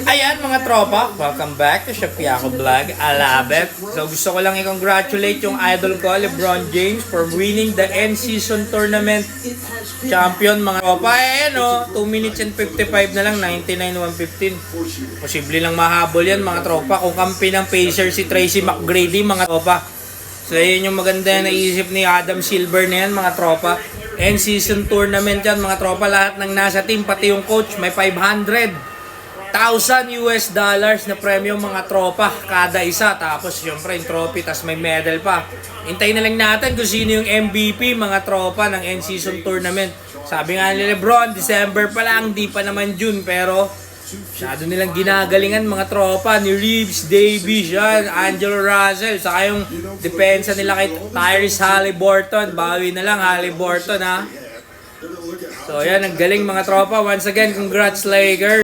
Ayan mga tropa, welcome back to Shapiako Vlog. I love it. So gusto ko lang i-congratulate yung idol ko, LeBron James, for winning the end season tournament champion mga tropa. Ayan o, 2 minutes and 55 na lang, 99-115. Posible lang mahabol yan mga tropa kung kampi ng Pacers si Tracy McGrady mga tropa. So yun yung maganda na naisip ni Adam Silver na yan mga tropa. End season tournament yan mga tropa. Lahat ng nasa team, pati yung coach, may 500,000 US dollars na premyo mga tropa kada isa. Tapos syempre yung trophy, tas may medal pa. Hintayin na lang natin kung sino yung MVP mga tropa ng end season tournament. Sabi nga ni LeBron, December pa lang, di pa naman June. Pero masyado nilang ginagalingan mga tropa ni Reeves, Davies, yan, Angelo Russell. Saka yung depensa nila kay Tyrese Haliburton. Bawi na lang Haliburton ha. So yan, ang galing mga tropa. Once again, congrats Lakers.